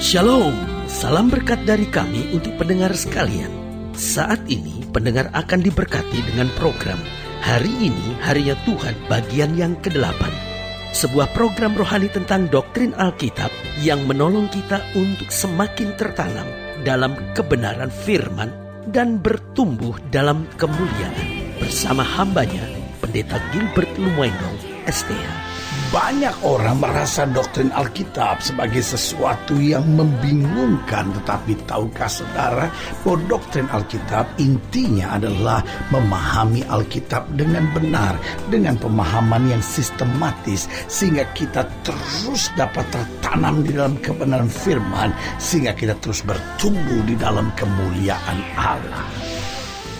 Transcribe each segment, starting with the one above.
Shalom, salam berkat dari kami untuk pendengar sekalian. Saat ini pendengar akan diberkati dengan program Hari Ini Harinya Tuhan bagian yang ke-8. Sebuah program rohani tentang doktrin Alkitab yang menolong kita untuk semakin tertanam dalam kebenaran firman dan bertumbuh dalam kemuliaan. Bersama hambanya, Pendeta Gilbert Lumoindong, STH. Banyak orang merasa doktrin Alkitab sebagai sesuatu yang membingungkan. Tetapi tahukah saudara bahwa doktrin Alkitab intinya adalah memahami Alkitab dengan benar, dengan pemahaman yang sistematis, sehingga kita terus dapat tertanam di dalam kebenaran firman, sehingga kita terus bertumbuh di dalam kemuliaan Allah.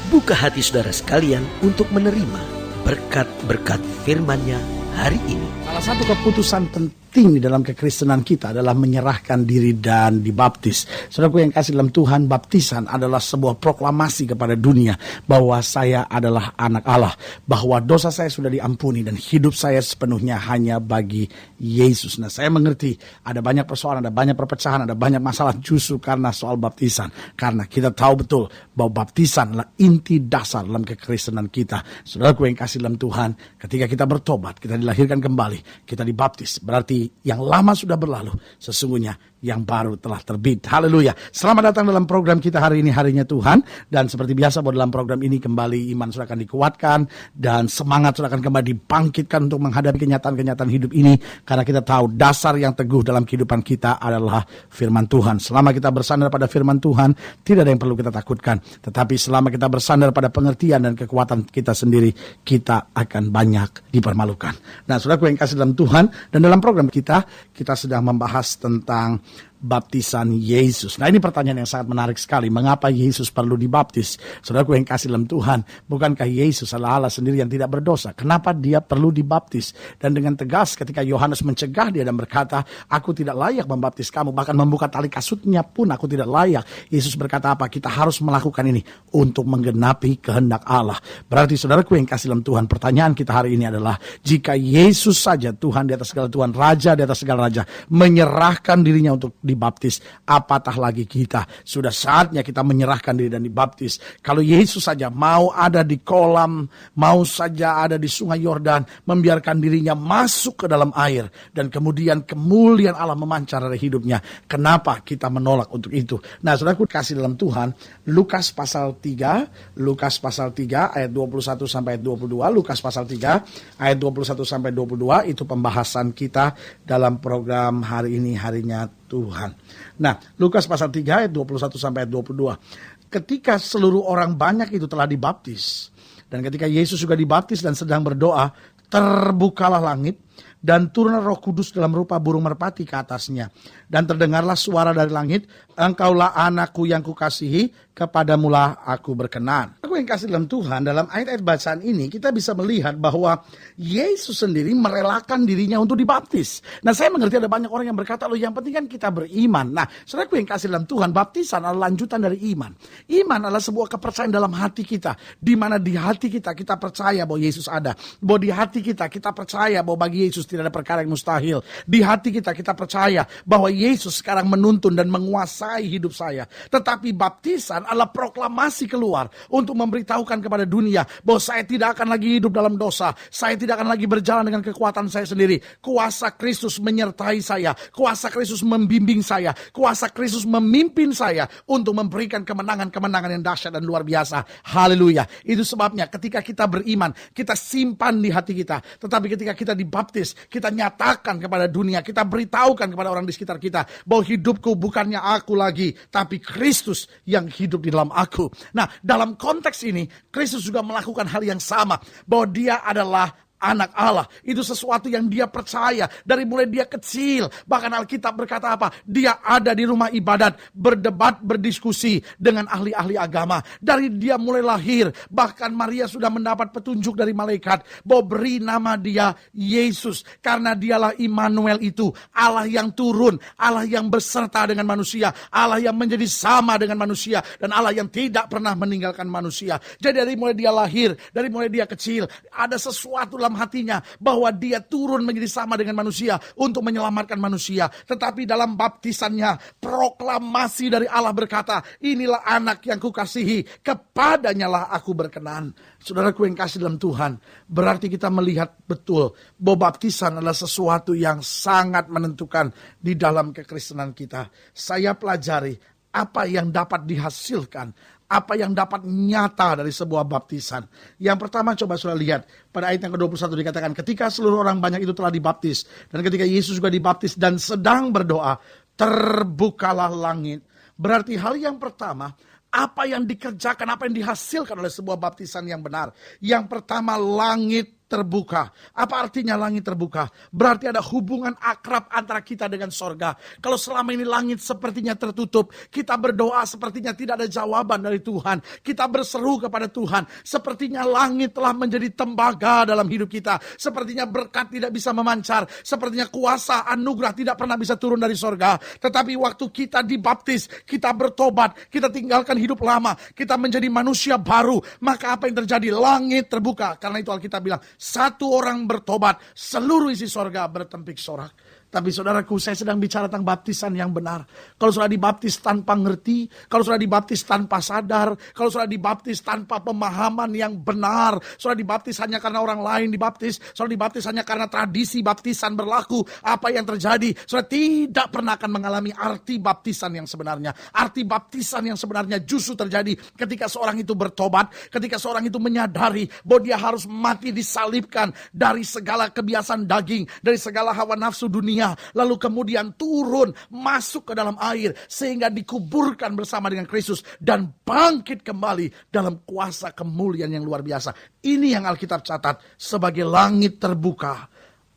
Buka hati saudara sekalian untuk menerima berkat-berkat firman-Nya hari ini. Salah satu keputusan penting di dalam kekristenan kita adalah menyerahkan diri dan dibaptis. Saudaraku yang kasih dalam Tuhan, baptisan adalah sebuah proklamasi kepada dunia bahwa saya adalah anak Allah, bahwa dosa saya sudah diampuni dan hidup saya sepenuhnya hanya bagi Yesus. Nah, saya mengerti ada banyak persoalan, ada banyak perpecahan, ada banyak masalah justru karena soal baptisan. Karena kita tahu betul bahwa baptisan adalah inti dasar dalam kekristenan kita. Saudaraku yang kasih dalam Tuhan, ketika kita bertobat, kita dilahirkan kembali, kita dibaptis, berarti yang lama sudah berlalu, sesungguhnya yang baru telah terbit. Haleluya. Selamat datang dalam program kita hari ini, Harinya Tuhan. Dan seperti biasa bahwa dalam program ini kembali iman sudah akan dikuatkan dan semangat sudah akan kembali dibangkitkan untuk menghadapi kenyataan-kenyataan hidup ini. Karena kita tahu dasar yang teguh dalam kehidupan kita adalah firman Tuhan. Selama kita bersandar pada firman Tuhan, tidak ada yang perlu kita takutkan. Tetapi selama kita bersandar pada pengertian dan kekuatan kita sendiri, kita akan banyak dipermalukan. Nah, saudaraku yang kasih dalam Tuhan, dan dalam program kita sedang membahas tentang baptisan Yesus. Nah, ini pertanyaan yang sangat menarik sekali. Mengapa Yesus perlu dibaptis? Saudaraku yang kasih dalam Tuhan, bukankah Yesus adalah Allah sendiri yang tidak berdosa? Kenapa dia perlu dibaptis? Dan dengan tegas ketika Yohanes mencegah dia dan berkata, aku tidak layak membaptis kamu, bahkan membuka tali kasutnya pun aku tidak layak. Yesus berkata apa? Kita harus melakukan ini untuk menggenapi kehendak Allah. Berarti saudaraku yang kasih dalam Tuhan, pertanyaan kita hari ini adalah, jika Yesus saja Tuhan di atas segala Tuhan, Raja di atas segala Raja, menyerahkan dirinya untuk dibaptis, apatah lagi kita. Sudah saatnya kita menyerahkan diri dan dibaptis. Kalau Yesus saja mau ada di kolam, mau saja ada di sungai Yordan, membiarkan dirinya masuk ke dalam air, dan kemudian kemuliaan Allah memancar dari hidupnya, kenapa kita menolak untuk itu? Nah, saudaraku kasih dalam Tuhan, Lukas pasal 3 ayat 21 sampai 22, Lukas pasal 3 ayat 21 sampai 22, itu pembahasan kita dalam program hari ini, Harinya Tuhan. Nah, Lukas pasal 3 ayat 21 sampai 22. Ketika seluruh orang banyak itu telah dibaptis, dan ketika Yesus juga dibaptis dan sedang berdoa, terbukalah langit dan turunlah Roh Kudus dalam rupa burung merpati ke atasnya. Dan terdengarlah suara dari langit, engkaulah anakku yang kukasihi, kepadamulah aku berkenan. Aku yang kasih dalam Tuhan, dalam ayat-ayat bacaan ini kita bisa melihat bahwa Yesus sendiri merelakan dirinya untuk dibaptis. Nah, saya mengerti ada banyak orang yang berkata, loh yang penting kan kita beriman. Nah, saudaraku yang kasih dalam Tuhan, baptisan adalah lanjutan dari iman. Iman adalah sebuah kepercayaan dalam hati kita, di mana di hati kita percaya bahwa Yesus ada, bahwa di hati kita percaya bahwa bagi Yesus tidak ada perkara yang mustahil. Di hati kita percaya bahwa Yesus sekarang menuntun dan menguasai hidup saya. Tetapi baptisan adalah proklamasi keluar untuk memberitahukan kepada dunia bahwa saya tidak akan lagi hidup dalam dosa. Saya tidak akan lagi berjalan dengan kekuatan saya sendiri. Kuasa Kristus menyertai saya. Kuasa Kristus membimbing saya. Kuasa Kristus memimpin saya untuk memberikan kemenangan-kemenangan yang dahsyat dan luar biasa. Haleluya. Itu sebabnya ketika kita beriman, kita simpan di hati kita. Tetapi ketika kita dibaptis, kita nyatakan kepada dunia, kita beritahukan kepada orang di sekitar kita bahwa hidupku bukannya aku lagi, tapi Kristus yang hidup di dalam aku. Nah, dalam konteks ini, Kristus juga melakukan hal yang sama, bahwa dia adalah anak Allah. Itu sesuatu yang dia percaya dari mulai dia kecil. Bahkan Alkitab berkata apa? Dia ada di rumah ibadat, berdebat, berdiskusi dengan ahli-ahli agama. Dari dia mulai lahir, bahkan Maria sudah mendapat petunjuk dari malaikat bahwa beri nama dia Yesus, karena dialah Immanuel, itu Allah yang turun, Allah yang beserta dengan manusia, Allah yang menjadi sama dengan manusia, dan Allah yang tidak pernah meninggalkan manusia. Jadi dari mulai dia lahir, dari mulai dia kecil, ada sesuatu dalam dalam hatinya bahwa dia turun menjadi sama dengan manusia untuk menyelamatkan manusia. Tetapi dalam baptisannya, proklamasi dari Allah berkata, inilah anak yang kukasihi, kepadanya lah aku berkenan. Saudaraku yang kasih dalam Tuhan, berarti kita melihat betul bahwa baptisan adalah sesuatu yang sangat menentukan di dalam kekristenan kita. Saya pelajari apa yang dapat dihasilkan, apa yang dapat nyata dari sebuah baptisan. Yang pertama coba saudara lihat pada ayat yang ke-21 dikatakan, ketika seluruh orang banyak itu telah dibaptis, dan ketika Yesus juga dibaptis dan sedang berdoa, terbukalah langit. Berarti hal yang pertama, apa yang dikerjakan, apa yang dihasilkan oleh sebuah baptisan yang benar. Yang pertama, langit terbuka. Apa artinya langit terbuka? Berarti ada hubungan akrab antara kita dengan sorga. Kalau selama ini langit sepertinya tertutup, kita berdoa sepertinya tidak ada jawaban dari Tuhan. Kita berseru kepada Tuhan, sepertinya langit telah menjadi tembaga dalam hidup kita. Sepertinya berkat tidak bisa memancar. Sepertinya kuasa anugerah tidak pernah bisa turun dari sorga. Tetapi waktu kita dibaptis, kita bertobat, kita tinggalkan hidup lama, kita menjadi manusia baru. Maka apa yang terjadi? Langit terbuka. Karena itu Alkitab bilang, satu orang bertobat, seluruh isi sorga bertempik sorak. Tapi saudaraku, saya sedang bicara tentang baptisan yang benar. Kalau sudah dibaptis tanpa ngerti, kalau sudah dibaptis tanpa sadar, kalau sudah dibaptis tanpa pemahaman yang benar, sudah dibaptis hanya karena orang lain dibaptis, sudah dibaptis hanya karena tradisi baptisan berlaku, apa yang terjadi? Sudah tidak pernah akan mengalami arti baptisan yang sebenarnya. Arti baptisan yang sebenarnya justru terjadi ketika seorang itu bertobat, ketika seorang itu menyadari bahwa dia harus mati disalibkan dari segala kebiasaan daging, dari segala hawa nafsu dunia, lalu kemudian turun masuk ke dalam air sehingga dikuburkan bersama dengan Kristus dan bangkit kembali dalam kuasa kemuliaan yang luar biasa. Ini yang Alkitab catat sebagai langit terbuka.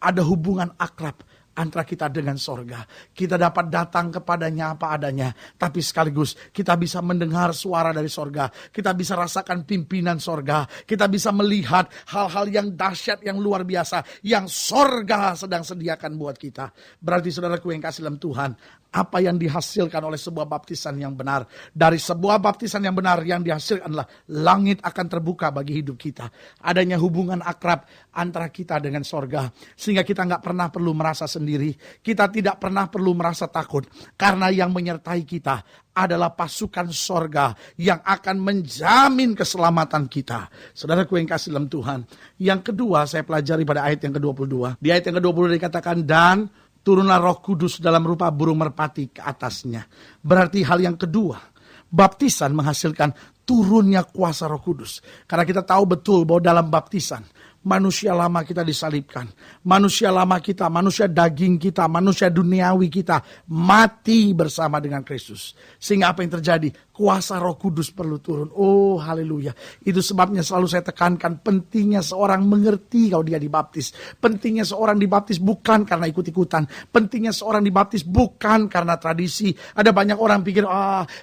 Ada hubungan akrab antara kita dengan sorga. Kita dapat datang kepadanya apa adanya, tapi sekaligus kita bisa mendengar suara dari sorga. Kita bisa rasakan pimpinan sorga. Kita bisa melihat hal-hal yang dahsyat, yang luar biasa, yang sorga sedang sediakan buat kita. Berarti saudaraku yang kasih dalam Tuhan, apa yang dihasilkan oleh sebuah baptisan yang benar. Dari sebuah baptisan yang benar yang dihasilkan adalah langit akan terbuka bagi hidup kita. Adanya hubungan akrab antara kita dengan sorga. Sehingga kita nggak pernah perlu merasa sendiri. Kita tidak pernah perlu merasa takut. Karena yang menyertai kita adalah pasukan sorga yang akan menjamin keselamatan kita. Saudaraku yang kasih dalam Tuhan. Yang kedua saya pelajari pada ayat yang ke-22. Di ayat yang ke-22 dikatakan, dan turunlah Roh Kudus dalam rupa burung merpati ke atasnya. Berarti hal yang kedua, baptisan menghasilkan turunnya kuasa Roh Kudus. Karena kita tahu betul bahwa dalam baptisan, manusia lama kita disalibkan. Manusia lama kita, manusia daging kita, manusia duniawi kita mati bersama dengan Kristus. Sehingga apa yang terjadi? Kuasa Roh Kudus perlu turun. Oh haleluya. Itu sebabnya selalu saya tekankan pentingnya seorang mengerti kalau dia dibaptis. Pentingnya seorang dibaptis bukan karena ikut-ikutan. Pentingnya seorang dibaptis bukan karena tradisi. Ada banyak orang pikir,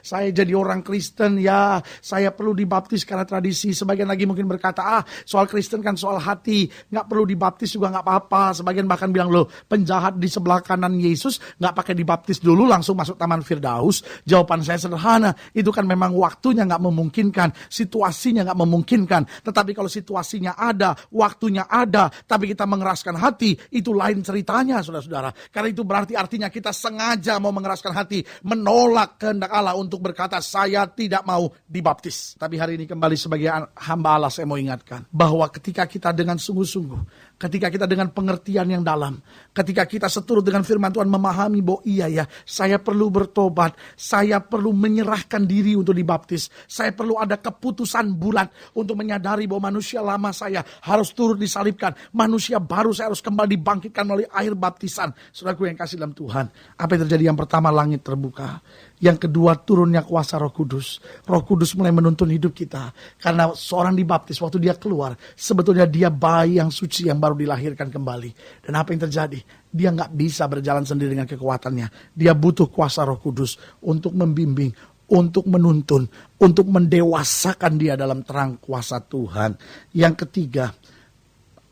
saya jadi orang Kristen ya, saya perlu dibaptis karena tradisi. Sebagian lagi mungkin berkata, soal Kristen kan soal hati, nggak perlu dibaptis juga nggak apa-apa. Sebagian bahkan bilang, loh penjahat di sebelah kanan Yesus nggak pakai dibaptis dulu langsung masuk Taman Firdaus. Jawaban saya sederhana, itu kan memang waktunya nggak memungkinkan, situasinya nggak memungkinkan. Tetapi kalau situasinya ada, waktunya ada, tapi kita mengeraskan hati, itu lain ceritanya saudara-saudara. Karena itu berarti artinya kita sengaja mau mengeraskan hati, menolak kehendak Allah untuk berkata, saya tidak mau dibaptis. Tapi hari ini kembali sebagai hamba Allah saya mau ingatkan, bahwa ketika kita dengan sungguh-sungguh, ketika kita dengan pengertian yang dalam, ketika kita seturut dengan firman Tuhan memahami bahwa iya ya, saya perlu bertobat, saya perlu menyerahkan diri untuk dibaptis, saya perlu ada keputusan bulat untuk menyadari bahwa manusia lama saya harus turut disalibkan, manusia baru saya harus kembali dibangkitkan melalui air baptisan. Saudaraku yang kasih dalam Tuhan, apa yang terjadi? Yang pertama, langit terbuka. Yang kedua, turunnya kuasa Roh Kudus. Roh Kudus mulai menuntun hidup kita. Karena seorang dibaptis, waktu dia keluar, sebetulnya dia bayi yang suci yang baru dilahirkan kembali. Dan apa yang terjadi? Dia nggak bisa berjalan sendiri dengan kekuatannya. Dia butuh kuasa Roh Kudus untuk membimbing, untuk menuntun, untuk mendewasakan dia dalam terang kuasa Tuhan. Yang ketiga,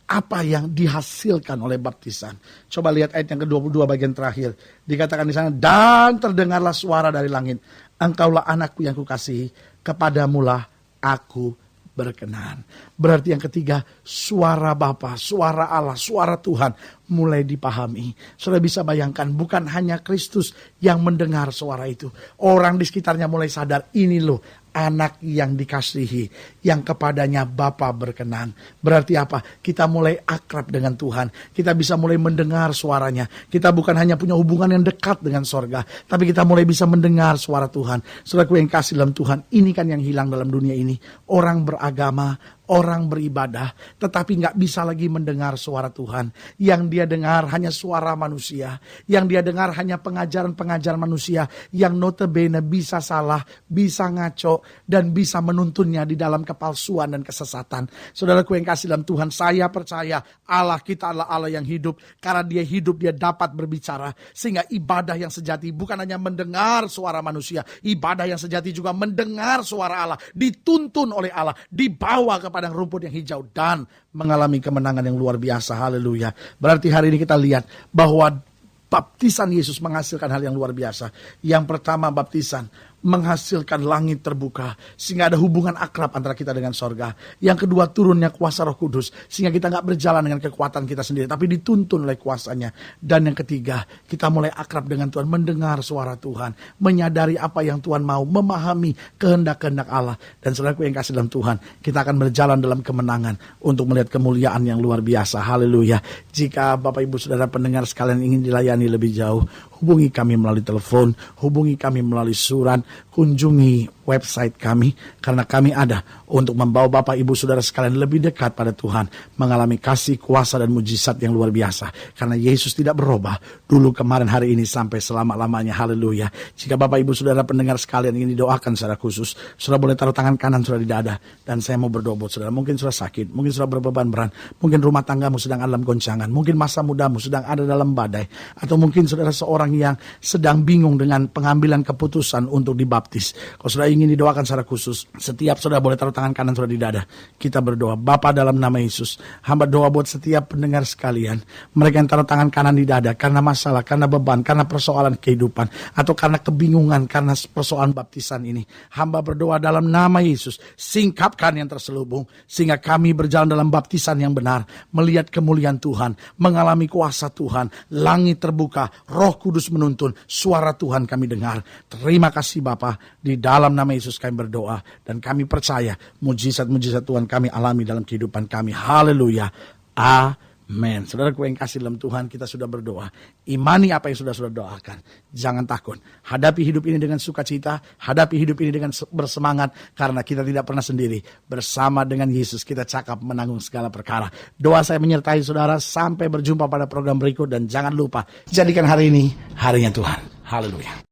apa yang dihasilkan oleh baptisan. Coba lihat ayat yang ke-22 bagian terakhir. Dikatakan di sana, dan terdengarlah suara dari langit, engkaulah anakku yang kukasihi, kepadamulah aku berkenan. Berarti yang ketiga, suara Bapa, suara Allah, suara Tuhan mulai dipahami. Saudara bisa bayangkan, bukan hanya Kristus yang mendengar suara itu. Orang di sekitarnya mulai sadar, ini loh anak yang dikasihi, yang kepadanya Bapa berkenan. Berarti apa? Kita mulai akrab dengan Tuhan. Kita bisa mulai mendengar suaranya. Kita bukan hanya punya hubungan yang dekat dengan sorga, tapi kita mulai bisa mendengar suara Tuhan. Saudaraku yang kasih dalam Tuhan, ini kan yang hilang dalam dunia ini. Orang beragama, orang beribadah, tetapi nggak bisa lagi mendengar suara Tuhan. Yang dia dengar hanya suara manusia. Yang dia dengar hanya pengajaran-pengajaran manusia yang notabene bisa salah, bisa ngaco, dan bisa menuntunnya di dalam kepalsuan dan kesesatan. Saudaraku yang kasih dalam Tuhan, saya percaya Allah kita adalah Allah yang hidup. Karena dia hidup, dia dapat berbicara. Sehingga ibadah yang sejati bukan hanya mendengar suara manusia. Ibadah yang sejati juga mendengar suara Allah. Dituntun oleh Allah, dibawa ke padang rumput yang hijau dan mengalami kemenangan yang luar biasa. Haleluya. Berarti hari ini kita lihat bahwa baptisan Yesus menghasilkan hal yang luar biasa. Yang pertama, baptisan menghasilkan langit terbuka sehingga ada hubungan akrab antara kita dengan sorga. Yang kedua, turunnya kuasa Roh Kudus sehingga kita gak berjalan dengan kekuatan kita sendiri, tapi dituntun oleh kuasanya. Dan yang ketiga, kita mulai akrab dengan Tuhan, mendengar suara Tuhan, menyadari apa yang Tuhan mau, memahami kehendak-kehendak Allah. Dan saudaraku yang kasih dalam Tuhan, kita akan berjalan dalam kemenangan untuk melihat kemuliaan yang luar biasa. Haleluya. Jika Bapak Ibu Saudara pendengar sekalian ingin dilayani lebih jauh, hubungi kami melalui telepon, hubungi kami melalui surat, kunjungi website kami, karena kami ada untuk membawa Bapak Ibu Saudara sekalian lebih dekat pada Tuhan, mengalami kasih, kuasa, dan mujizat yang luar biasa. Karena Yesus tidak berubah, dulu, kemarin, hari ini, sampai selama-lamanya. Haleluya. Jika Bapak Ibu Saudara pendengar sekalian ingin didoakan secara khusus, Saudara boleh taruh tangan kanan Saudara di dada, dan saya mau berdoa buat Saudara. Mungkin Saudara sakit, mungkin Saudara berbeban berat, mungkin rumah tanggamu sedang ada dalam goncangan, mungkin masa mudamu sedang ada dalam badai, atau mungkin Saudara seorang yang sedang bingung dengan pengambilan keputusan untuk dibaptis. Kalau Saudara ingin didoakan secara khusus, setiap Saudara boleh taruh tangan kanan Saudara di dada. Kita berdoa. Bapa, dalam nama Yesus, hamba doa buat setiap pendengar sekalian, mereka yang taruh tangan kanan di dada karena masalah, karena beban, karena persoalan kehidupan, atau karena kebingungan karena persoalan baptisan ini. Hamba berdoa dalam nama Yesus, singkapkan yang terselubung sehingga kami berjalan dalam baptisan yang benar, melihat kemuliaan Tuhan, mengalami kuasa Tuhan, langit terbuka, Roh Kudus menuntun, suara Tuhan kami dengar. Terima kasih Bapa, di dalam nama Yesus kami berdoa, dan kami percaya mujizat-mujizat Tuhan kami alami dalam kehidupan kami. Haleluya. Amin. Saudaraku yang kasih dalam Tuhan, kita sudah berdoa. Imani apa yang sudah doakan. Jangan takut. Hadapi hidup ini dengan sukacita. Hadapi hidup ini dengan bersemangat. Karena kita tidak pernah sendiri. Bersama dengan Yesus kita cakap menanggung segala perkara. Doa saya menyertai saudara. Sampai berjumpa pada program berikut. Dan jangan lupa, jadikan hari ini harinya Tuhan. Haleluya.